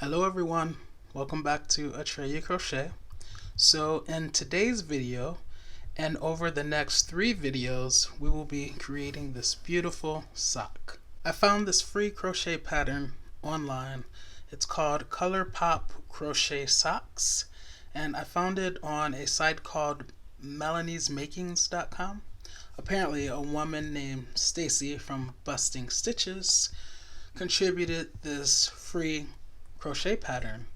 Hello everyone, welcome back to Atreyu Crochet. So in today's video and over the next 3 videos we will be creating this beautiful sock. I found this free crochet pattern online. It's called ColourPop Crochet Socks and I found it on a site called melaniesmakings.com. Apparently a woman named Stacy from Busting Stitches contributed this free crochet pattern,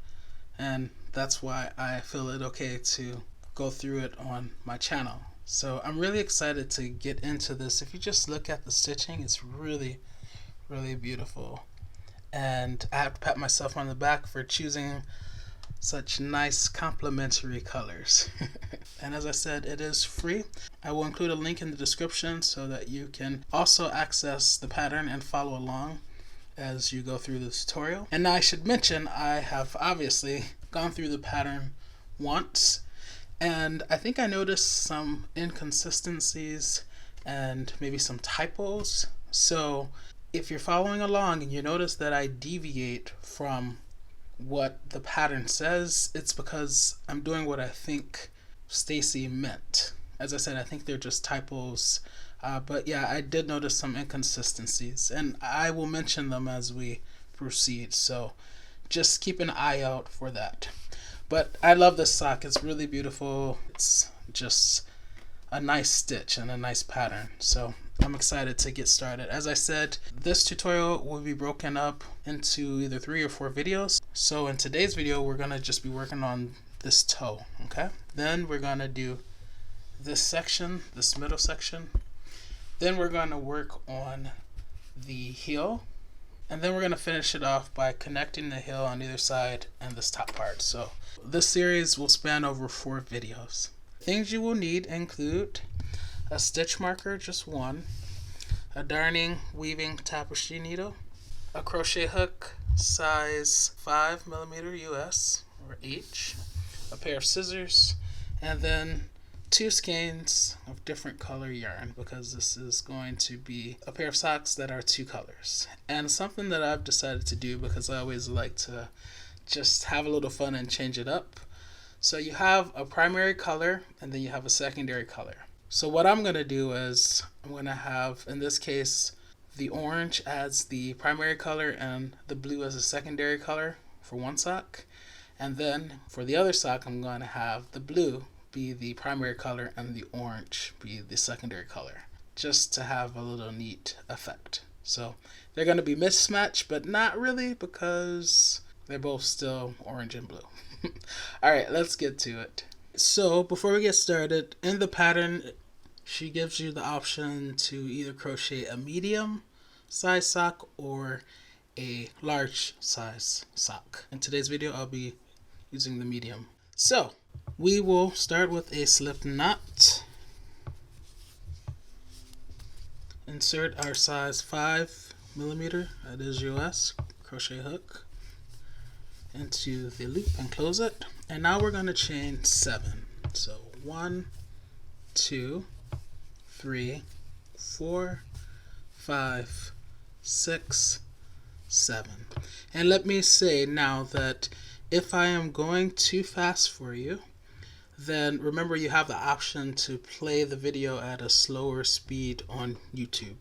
and that's why I feel it okay to go through it on my channel. So I'm really excited to get into this. If you just look at the stitching, it's really beautiful, and I have to pat myself on the back for choosing such nice complementary colors. And as I said, it is free. I will include a link in the description so that you can also access the pattern and follow along as you go through the tutorial. And now I should mention I have obviously gone through the pattern once, and I think I noticed some inconsistencies and maybe some typos. So if you're following along and you notice that I deviate from what the pattern says, it's because I'm doing what I think Stacy meant. As I said, I think they're just typos. But yeah, I did notice some inconsistencies, and I will mention them as we proceed, so just keep an eye out for that. But I love this sock. It's really beautiful. It's just a nice stitch and a nice pattern, so I'm excited to get started. As I said, this tutorial will be broken up into either 3 or 4 videos. So in today's video, we're going to just be working on this toe, okay? Then we're going to do this section, this middle section. Then we're going to work on the heel, and then we're going to finish it off by connecting the heel on either side and this top part. So this series will span over 4 videos. Things you will need include a stitch marker, just one, a darning weaving tapestry needle, a crochet hook size 5mm US or H, a pair of scissors, and then 2 skeins of different color yarn, because this is going to be a pair of socks that are 2 colors. And something that I've decided to do, because I always like to just have a little fun and change it up. So you have a primary color and then you have a secondary color. So what I'm going to do is I'm going to have, in this case, the orange as the primary color and the blue as a secondary color for one sock. And then for the other sock, I'm going to have the blue be the primary color and the orange be the secondary color, just to have a little neat effect. So they're going to be mismatched, but not really, because they're both still orange and blue. Alright, let's get to it. So before we get started, in the pattern she gives you the option to either crochet a medium size sock or a large size sock. In today's video I'll be using the medium. So we will start with a slip knot. Insert our size 5mm, that is US, crochet hook into the loop and close it. And now we're going to chain 7. So 1, 2, 3, 4, 5, 6, 7. And let me say now that if I am going too fast for you, then remember you have the option to play the video at a slower speed on YouTube.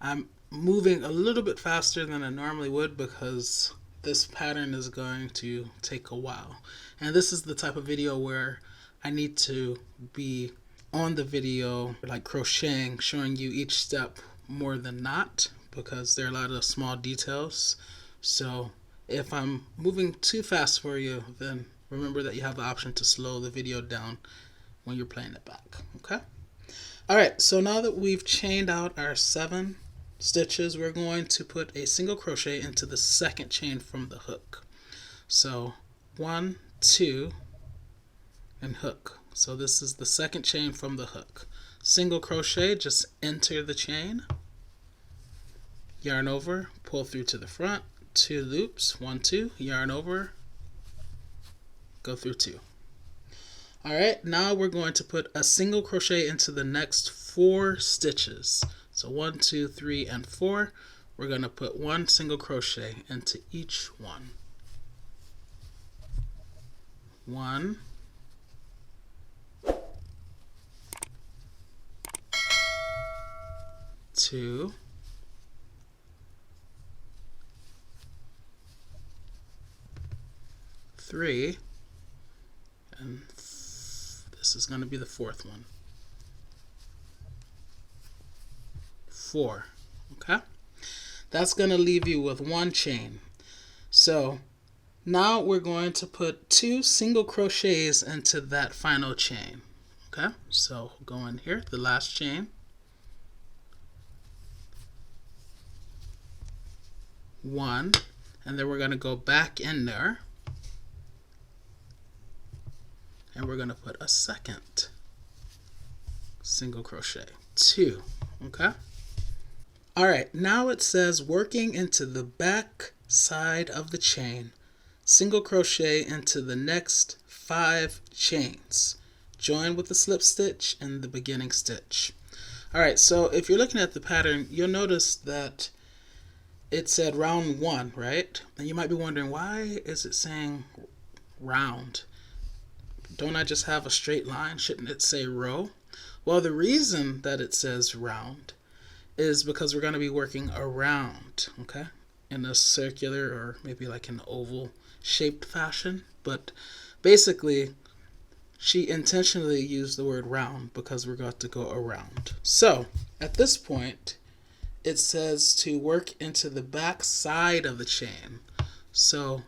I'm moving a little bit faster than I normally would because this pattern is going to take a while. And this is the type of video where I need to be on the video, like crocheting, showing you each step more than not, because there are a lot of small details. So if I'm moving too fast for you, then remember that you have the option to slow the video down when you're playing it back, okay? Alright, so now that we've chained out our 7 stitches, we're going to put a single crochet into the second chain from the hook. So 1, 2, and hook. So this is the second chain from the hook. Single crochet, just enter the chain, yarn over, pull through to the front, 2 loops, 1, 2, yarn over, go through 2. Alright, now we're going to put a single crochet into the next 4 stitches. So 1, 2, 3, and 4. We're going to put 1 single crochet into each one. 1, 2, 3, and this is going to be the fourth one. 4. Okay? That's going to leave you with one chain. So now we're going to put 2 single crochets into that final chain. Okay? So go in here, the last chain. 1, and then we're going to go back in there. And we're going to put a second single crochet. 2. Okay? Alright, now it says working into the back side of the chain, single crochet into the next 5 chains. Join with the slip stitch in the beginning stitch. Alright, so if you're looking at the pattern, you'll notice that it said round 1, right? And you might be wondering, why is it saying round? Don't I just have a straight line? Shouldn't it say row? Well, the reason that it says round is because we're going to be working around, okay, in a circular or maybe like an oval shaped fashion. But basically, she intentionally used the word round because we're going to go around. So at this point, it says to work into the back side of the chain. So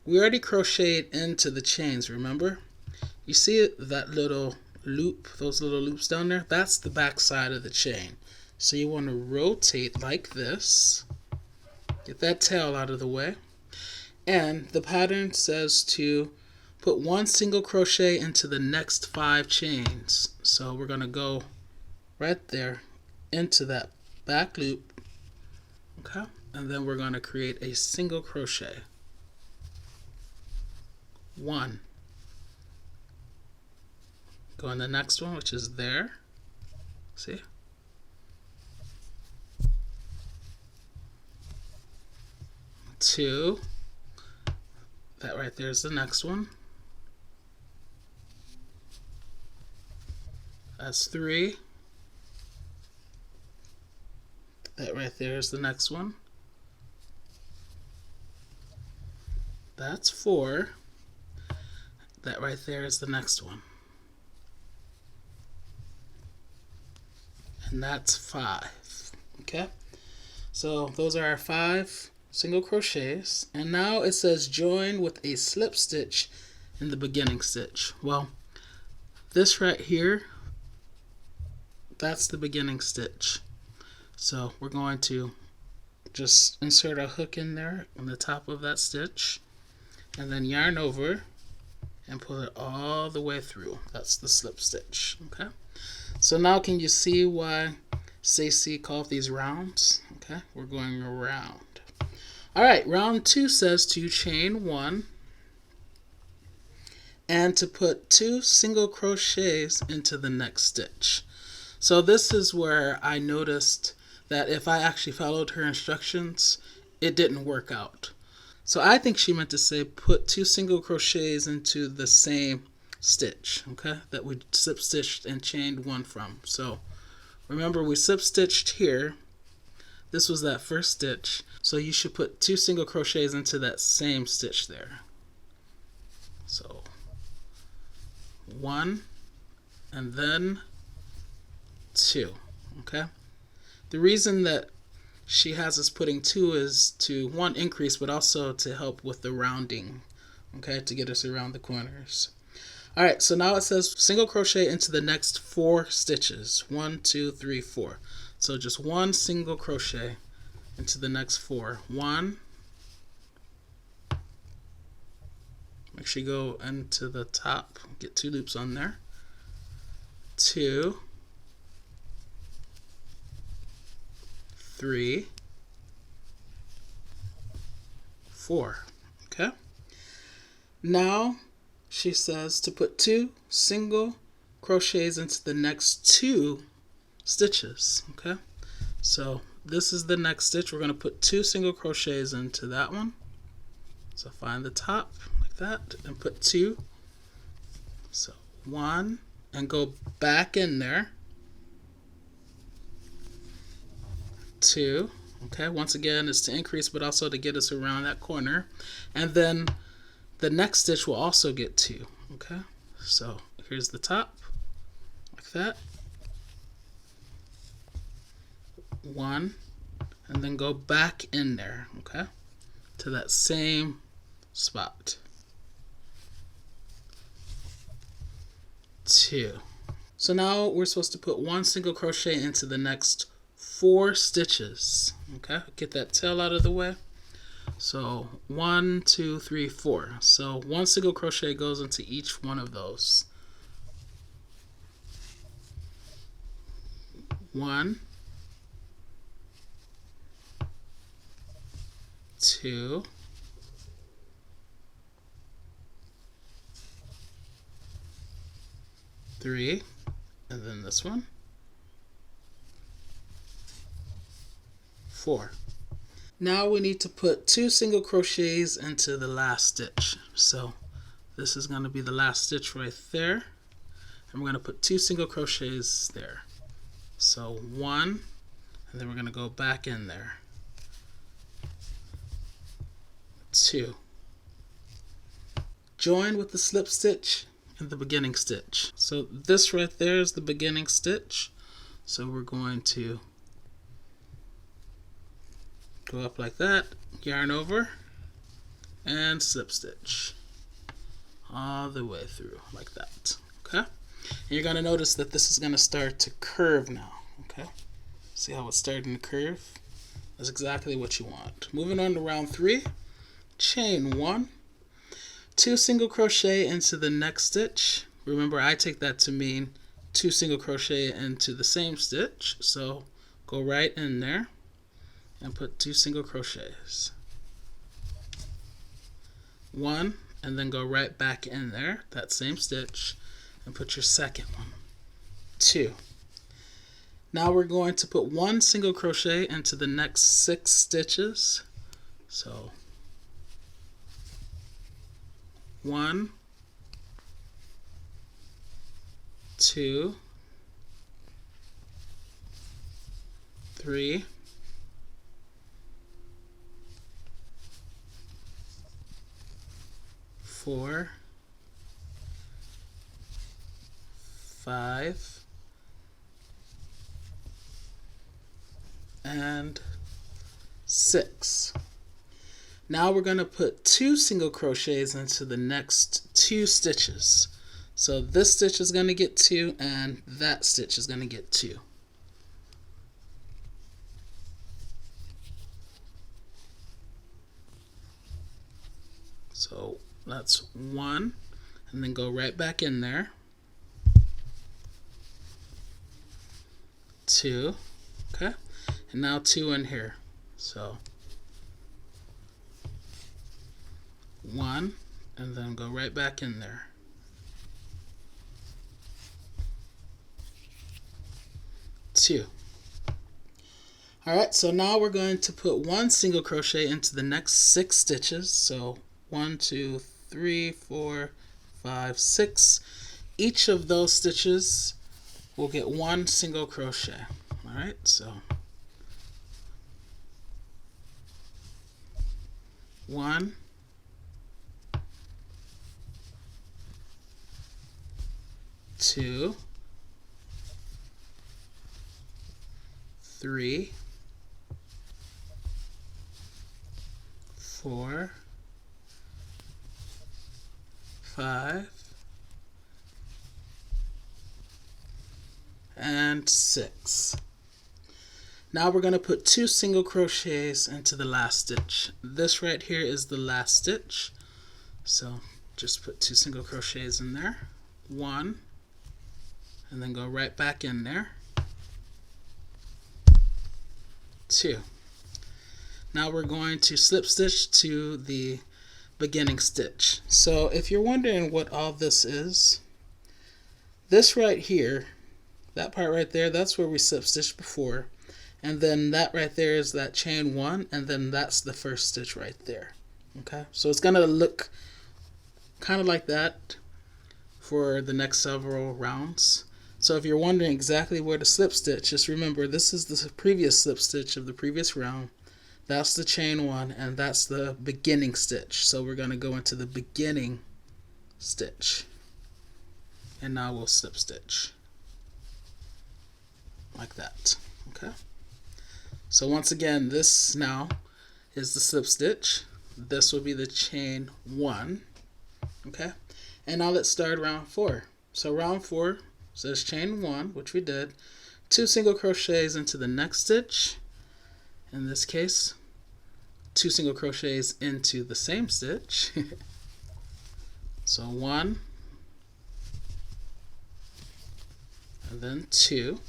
we already crocheted into the chains, remember? You see that little loop, those little loops down there? That's the back side of the chain. So you want to rotate like this. Get that tail out of the way. And the pattern says to put 1 single crochet into the next 5 chains. So we're going to go right there into that back loop. Okay? And then we're going to create a single crochet. 1. Go in the next one, which is there. See? 2. That right there is the next one. That's 3. That right there is the next one. That's 4. That right there is the next one. And that's 5. Okay? So those are our 5 single crochets. And now it says join with a slip stitch in the beginning stitch. Well, this right here, that's the beginning stitch. So we're going to just insert a hook in there on the top of that stitch and then yarn over and pull it all the way through. That's the slip stitch. Okay? So now can you see why Stacey called these rounds? Okay, we're going around. Alright, round 2 says to chain 1 and to put 2 single crochets into the next stitch. So this is where I noticed that if I actually followed her instructions, it didn't work out. So I think she meant to say put 2 single crochets into the same stitch, okay, that we slip stitched and chained 1 from. So remember, we slip stitched here. This was that first stitch, so you should put 2 single crochets into that same stitch there. So 1 and then 2. Okay, the reason that she has us putting 2 is to, 1, increase, but also to help with the rounding, okay, to get us around the corners. Alright, so now it says single crochet into the next 4 stitches. 1, 2, 3, 4. So just 1 single crochet into the next 4. 1. Make sure you go into the top, get 2 loops on there. 2. 3. 4. Okay? Now she says to put 2 single crochets into the next 2 stitches. Okay, so this is the next stitch. We're going to put 2 single crochets into that one. So find the top like that and put 2 So 1, and go back in there. 2. Okay, once again, it's to increase, but also to get us around that corner. And then the next stitch will also get 2. Okay, so here's the top, like that. 1, and then go back in there, okay, to that same spot. 2. So now we're supposed to put 1 single crochet into the next 4 stitches. Okay, get that tail out of the way. So 1, 2, 3, 4. So 1 single crochet goes into each one of those. 1, 2, 3, and then this one, 4. Now we need to put 2 single crochets into the last stitch. So this is going to be the last stitch right there, and we're going to put 2 single crochets there. So 1, and then we're going to go back in there. 2. Join with the slip stitch in the beginning stitch. So this right there is the beginning stitch. So we're going to go up like that, yarn over, and slip stitch all the way through like that. Okay, and you're going to notice that this is going to start to curve now. Okay, see how it's starting to curve? That's exactly what you want. Moving on to round 3, chain 1, 2 single crochet into the next stitch. Remember, I take that to mean 2 single crochet into the same stitch, so go right in there and put 2 single crochets. 1, and then go right back in there, that same stitch, and put your second one. 2. Now we're going to put 1 single crochet into the next 6 stitches. So 1, 2, 3, 4, 5, and 6. Now we're going to put 2 single crochets into the next 2 stitches. So this stitch is going to get 2, and that stitch is going to get 2. So that's 1, and then go right back in there. 2, okay, and now 2 in here. So 1, and then go right back in there. 2. Alright, so now we're going to put 1 single crochet into the next 6 stitches. So 1, 2, 3, 4, 5, 6. Each of those stitches will get 1 single crochet. Alright, so 1, 2, 3, 4, 5, and 6. Now we're going to put 2 single crochets into the last stitch. This right here is the last stitch. So just put 2 single crochets in there. 1, and then go right back in there. 2. Now we're going to slip stitch to the beginning stitch. So if you're wondering what all this is, this right here, that part right there, that's where we slip stitched before, and then that right there is that chain 1, and then that's the first stitch right there. Okay, so it's gonna look kind of like that for the next several rounds. So if you're wondering exactly where to slip stitch, just remember this is the previous slip stitch of the previous round. That's the chain 1, and that's the beginning stitch. So we're going to go into the beginning stitch, and now we'll slip stitch like that. Okay, so once again, this now is the slip stitch. This will be the chain 1. Okay, and now let's start round 4. So round 4 says chain 1, which we did, 2 single crochets into the next stitch. In this case, 2 single crochets into the same stitch. So 1, and then 2.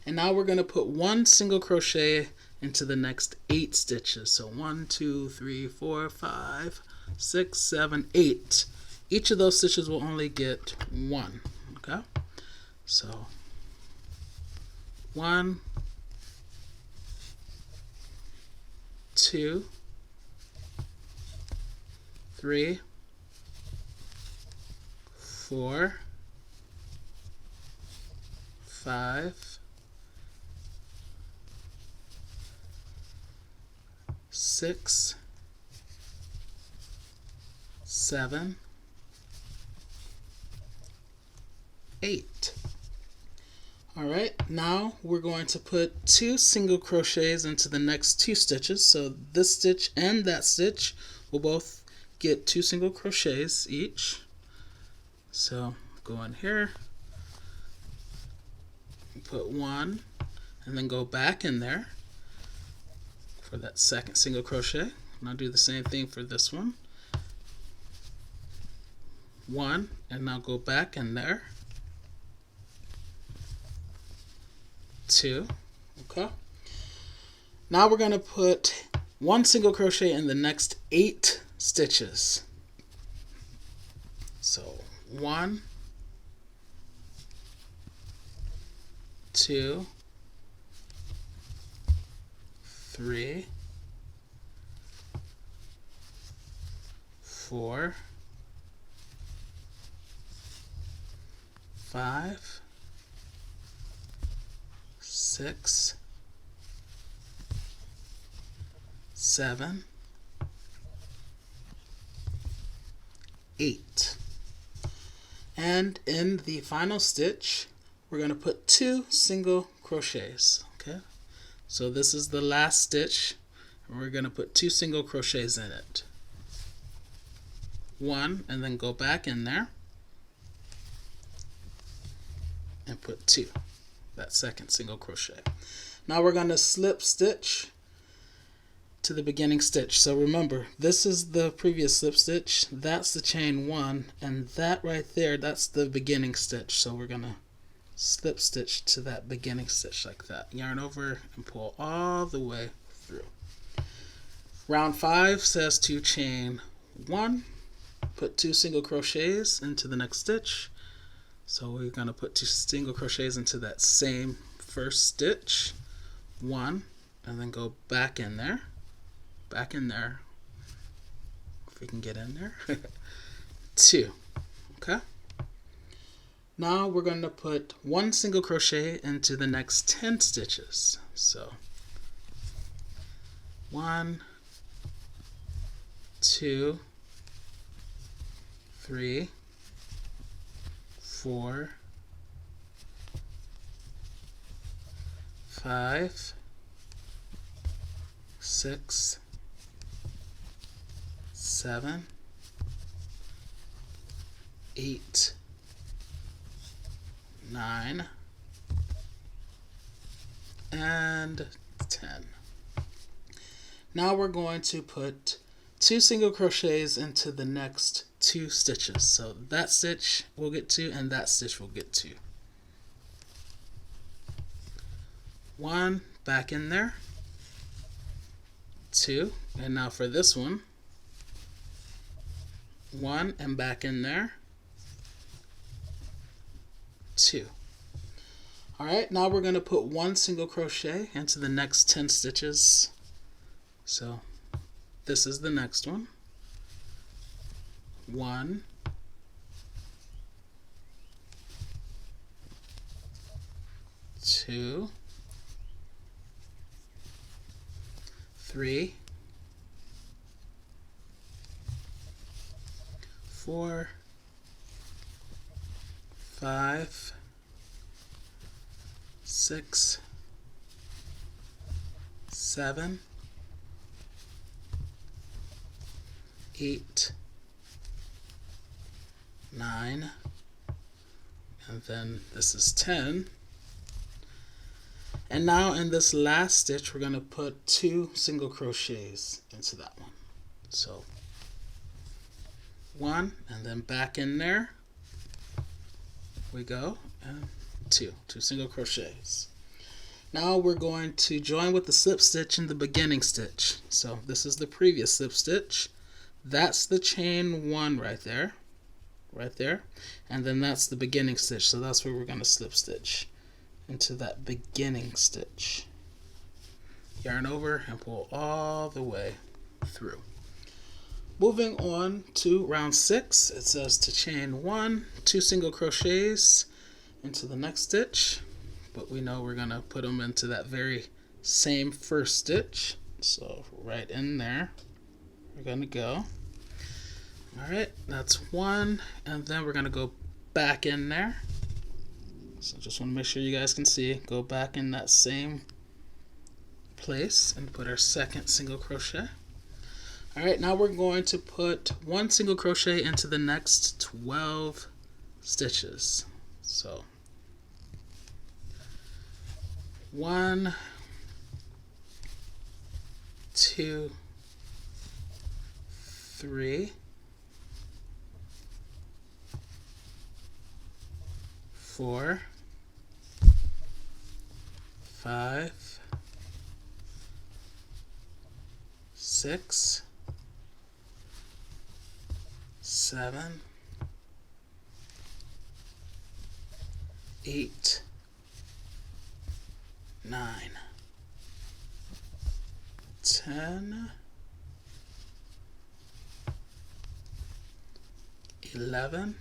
And now we're going to put 1 single crochet into the next 8 stitches. So 1, 2, 3, 4, 5, 6, 7, 8. Each of those stitches will only get 1. Okay? So 1, 2, 3, 4, 5, 6, 7, 8. Alright, now we're going to put 2 single crochets into the next 2 stitches. So this stitch and that stitch will both get 2 single crochets each. So go in here, put 1, and then go back in there for that second single crochet. And I'll do the same thing for this one. 1, and now go back in there. 2. Okay. Now we're going to put 1 single crochet in the next 8 stitches. So 1, 2, 3, 4, 5, 6, 7, 8. And in the final stitch, we're going to put 2 single crochets. Okay, so this is the last stitch, and we're going to put 2 single crochets in it. 1, and then go back in there and put 2, that second single crochet. Now we're going to slip stitch to the beginning stitch. So remember, this is the previous slip stitch, that's the chain 1, and that right there, that's the beginning stitch. So we're going to slip stitch to that beginning stitch like that. Yarn over and pull all the way through. Round 5 says to chain 1, put 2 single crochets into the next stitch. So we're going to put 2 single crochets into that same first stitch. 1, and then go back in there. Back in there. If we can get in there. 2. Okay. Now we're going to put 1 single crochet into the next 10 stitches. So 1, 2, 3, 4, 5, 6, 7, 8, 9, and 10. Now we're going to put 2 single crochets into the next 2 stitches. So that stitch we'll get to, and that stitch we'll get to. 1, back in there. 2, and now for this one, 1 and back in there. 2. Alright, now we're going to put 1 single crochet into the next 10 stitches. So this is the next one. 1, 2, 3, 4, 5, 6, 7, 8, 9, and then this is 10. And now in this last stitch, we're going to put 2 single crochets into that one. So 1, and then back in there we go, and 2 single crochets. Now we're going to join with the slip stitch in the beginning stitch. So this is the previous slip stitch. That's the chain 1 right there, and then that's the beginning stitch. So that's where we're going to slip stitch into that beginning stitch. Yarn over and pull all the way through. Moving on to round 6, it says to chain 1, 2 single crochets into the next stitch, but we know we're going to put them into that very same first stitch. So right in there we're going to go. Alright, that's 1, and then we're going to go back in there. So just want to make sure you guys can see. Go back in that same place and put our second single crochet. Alright, now we're going to put 1 single crochet into the next 12 stitches. So 1, 2, 3, 4, 5, 6, 7, 8, 9, 10, 11,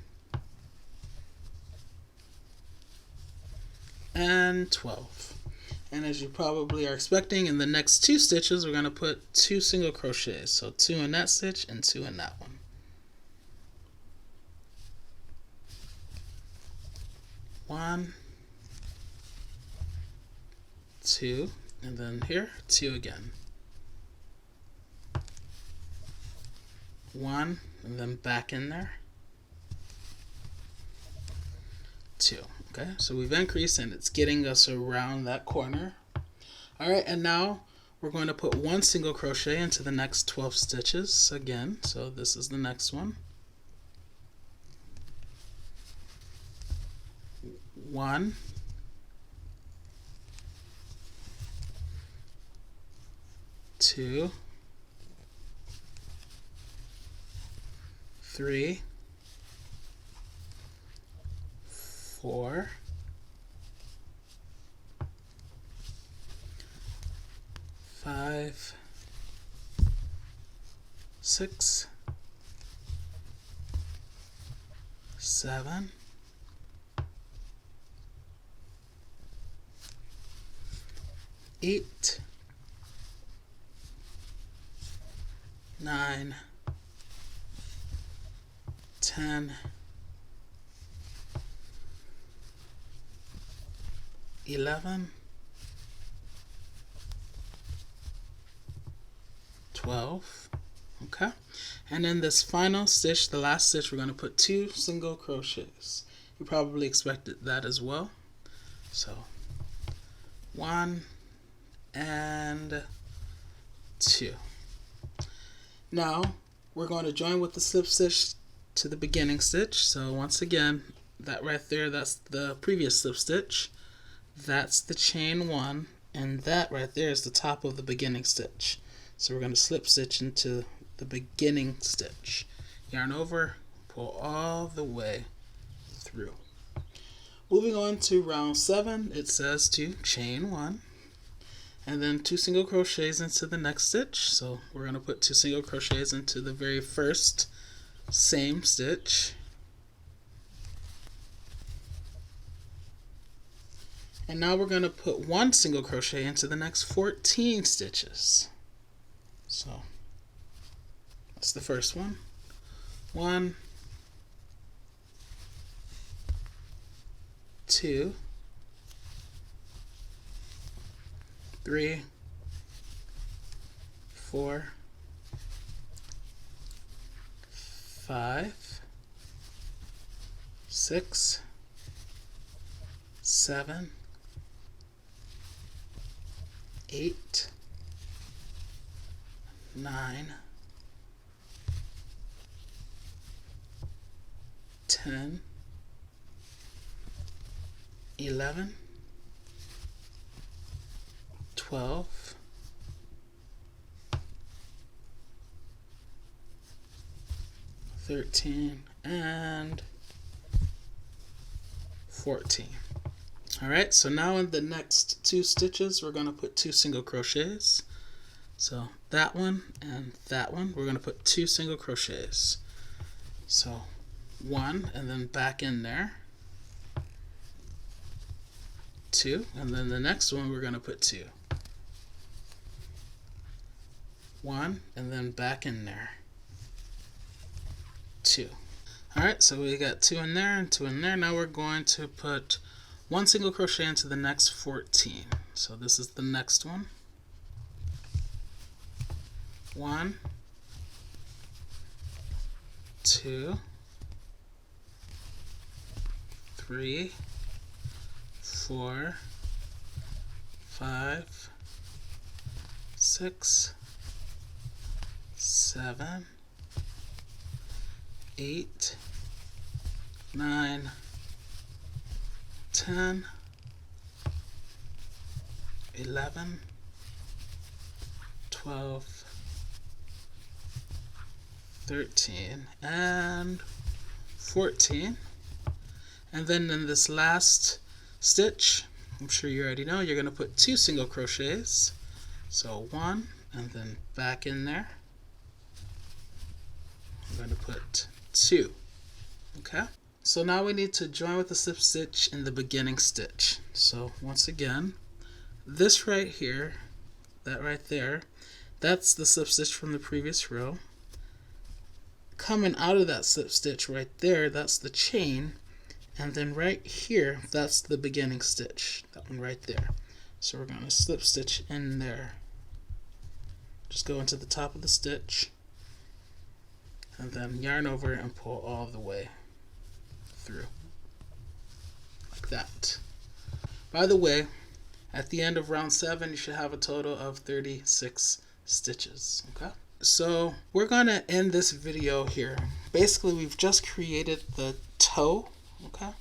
and 12. And as you probably are expecting, in the next 2 stitches we're going to put 2 single crochets. So 2 in that stitch and 2 in that one. 1, 2, and then here 2 again. 1, and then back in there. 2. Okay, so we've increased and it's getting us around that corner. Alright, and now we're going to put 1 single crochet into the next 12 stitches again. So this is the next one. 1, 2, 3, 4, 5, 6, 7, 8, 9, 10, 11, 12. Okay, and in this final stitch, the last stitch, we're going to put 2 single crochets. You probably expected that as well. So 1 and 2. Now we're going to join with the slip stitch to the beginning stitch. So once again, that right there, that's the previous slip stitch. That's the chain 1, and that right there is the top of the beginning stitch. So we're going to slip stitch into the beginning stitch. Yarn over, pull all the way through. Moving on to round 7, it says to chain 1 and then 2 single crochets into the next stitch. So we're going to put 2 single crochets into the very first same stitch. And now we're going to put 1 single crochet into the next 14 stitches. So that's the first one. 1, 2, 3, 4, 5, 6, 7, 8, 9, 10, 11, 12, 13, and 14. Alright, so now in the next 2 stitches we're going to put 2 single crochets. So that one and that one, we're going to put 2 single crochets. So 1 and then back in there, 2, and then the next one we're going to put 2. 1 and then back in there, 2. Alright, so we got 2 in there and 2 in there. Now we're going to put 1 single crochet into the next 14. So this is the next one. 1, 2, 3, 4, 5, 6, 7, 8, 9, 10, 11, 12, 13, and 14. And then in this last stitch, I'm sure you already know, you're going to put 2 single crochets. So 1 and then back in there. I'm going to put 2. Okay? So now we need to join with the slip stitch in the beginning stitch. So once again, this right here, that right there, that's the slip stitch from the previous row. Coming out of that slip stitch right there, that's the chain. And then right here, that's the beginning stitch, that one right there. So we're going to slip stitch in there. Just go into the top of the stitch and then yarn over and pull all the way through like that. By the way, at the end of round 7 you should have a total of 36 stitches. Okay, so we're gonna end this video here. Basically we've just created the toe. Okay,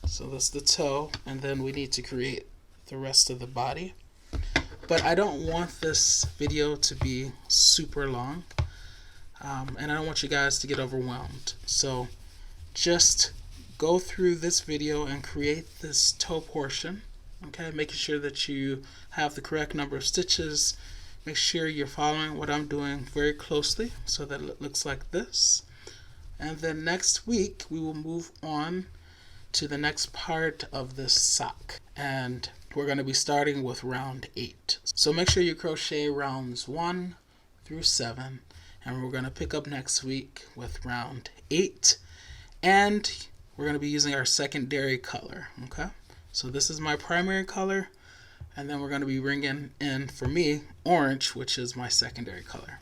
so that's the toe, and then we need to create the rest of the body. But I don't want this video to be super long, and I don't want you guys to get overwhelmed. So just go through this video and create this toe portion. Okay, making sure that you have the correct number of stitches. Make sure you're following what I'm doing very closely so that it looks like this. And then next week we will move on to the next part of this sock, and we're going to be starting with round 8. So make sure you crochet rounds 1 through 7, and we're going to pick up next week with round 8, and we're going to be using our secondary color. Okay, so this is my primary color, and then we're going to be bringing in, for me, orange, which is my secondary color.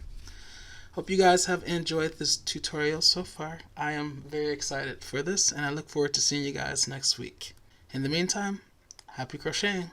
Hope you guys have enjoyed this tutorial so far. I am very excited for this, and I look forward to seeing you guys next week. In the meantime, happy crocheting!